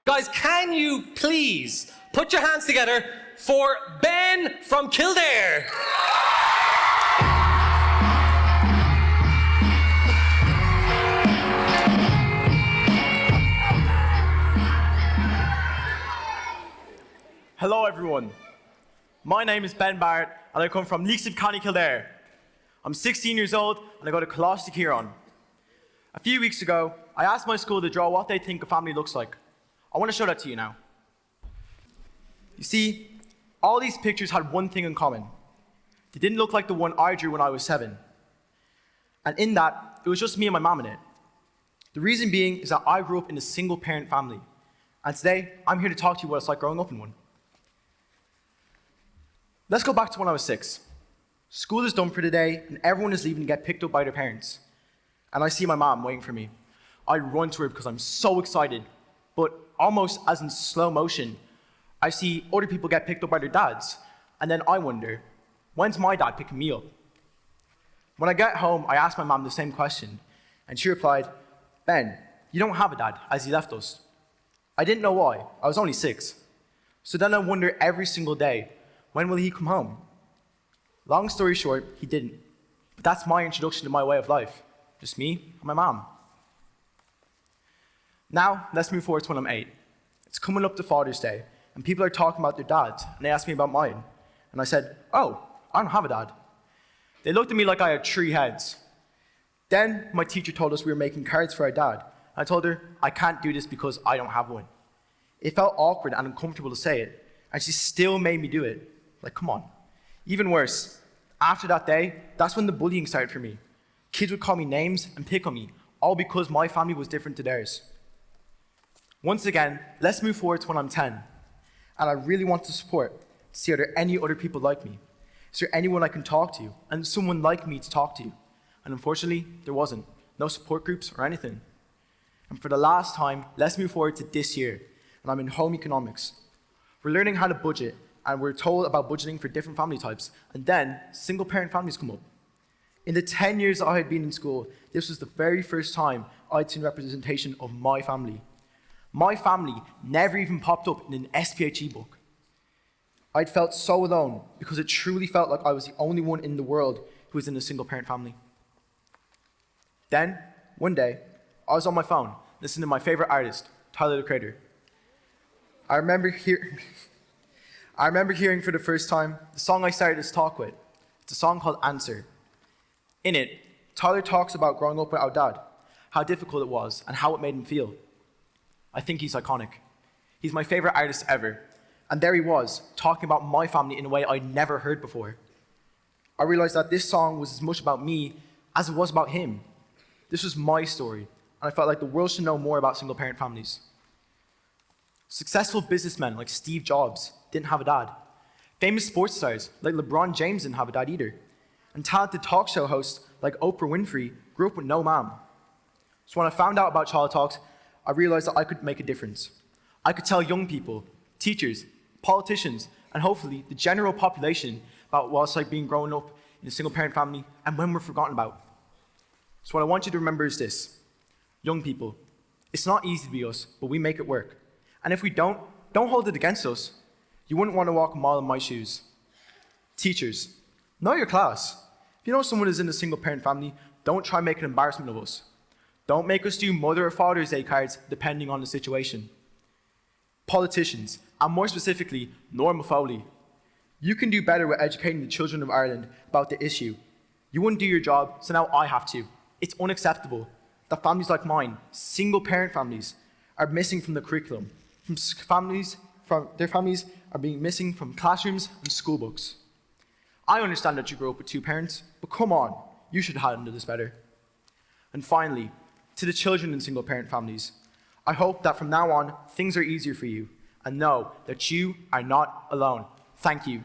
Guys, can you please put your hands together for Ben from Kildare? Hello everyone, my name is Ben Barrett and I come from Leixlip, County Kildare. I'm 16 years old and I go to Kildare Huron. A few weeks ago, I asked my school to draw what they think a family looks like. I want to show that to you now. You see, all these pictures had one thing in common. They didn't look like the one I drew when I was 7. And in that, it was just me and my mom in it. The reason being is that I grew up in a single parent family. And today, I'm here to talk to you what it's like growing up in one. Let's go back to when I was 6. School is done for the day and everyone is leaving to get picked up by their parents. And I see my mom waiting for me. I run to her because I'm so excited, but almost as in slow motion, I see other people get picked up by their dads. And then I wonder, when's my dad picking me up? When I get home, I ask my mom the same question, and she replied, Ben, you don't have a dad, as he left us. I didn't know why, I was only 6. So then I wonder every single day, when will he come home? Long story short, he didn't. But that's my introduction to my way of life. Just me and my mom. Now, let's move forward to when I'm 8. It's coming up to Father's Day, and people are talking about their dads, and they asked me about mine. And I said, oh, I don't have a dad. They looked at me like I had 3 heads. Then my teacher told us we were making cards for our dad. I told her, I can't do this because I don't have one. It felt awkward and uncomfortable to say it, and she still made me do it. Like, come on. Even worse, after that day, that's when the bullying started for me. Kids would call me names and pick on me, all because my family was different to theirs. Once again, let's move forward to when I'm 10. And I really want to support, to see are there any other people like me? Is there anyone I can talk to, and someone like me to talk to? And unfortunately, there wasn't. No support groups or anything. And for the last time, let's move forward to this year. And I'm in home economics. We're learning how to budget, and we're told about budgeting for different family types. And then, single parent families come up. In the 10 years I had been in school, this was the very first time I'd seen representation of my family. My family never even popped up in an SPHE book. I'd felt so alone because it truly felt like I was the only one in the world who was in a single parent family. Then, one day, I was on my phone, listening to my favorite artist, Tyler the Creator. I remember hearing for the first time the song I started this talk with. It's a song called Answer. In it, Tyler talks about growing up without dad, how difficult it was, and how it made him feel. I think he's iconic. He's my favorite artist ever. And there he was, talking about my family in a way I'd never heard before. I realized that this song was as much about me as it was about him. This was my story, and I felt like the world should know more about single-parent families. Successful businessmen like Steve Jobs didn't have a dad. Famous sports stars like LeBron James didn't have a dad either. And talented talk show hosts like Oprah Winfrey grew up with no mom. So when I found out about Child Talks, I realized that I could make a difference. I could tell young people, teachers, politicians, and hopefully the general population about what it's like being grown up in a single-parent family and when we're forgotten about. So what I want you to remember is this. Young people, it's not easy to be us, but we make it work. And if we don't hold it against us. You wouldn't want to walk a mile in my shoes. Teachers, know your class. If you know someone is in a single-parent family, don't try and make an embarrassment of us. Don't make us do Mother or Father's Day cards depending on the situation. Politicians, and more specifically, Norma Foley. You can do better with educating the children of Ireland about the issue. You wouldn't do your job, so now I have to. It's unacceptable that families like mine, single-parent families, are missing from the curriculum. Their families are being missing from classrooms and school books. I understand that you grew up with 2 parents, but come on, you should handle this better. And finally, to the children in single-parent families, I hope that from now on, things are easier for you, and know that you are not alone. Thank you.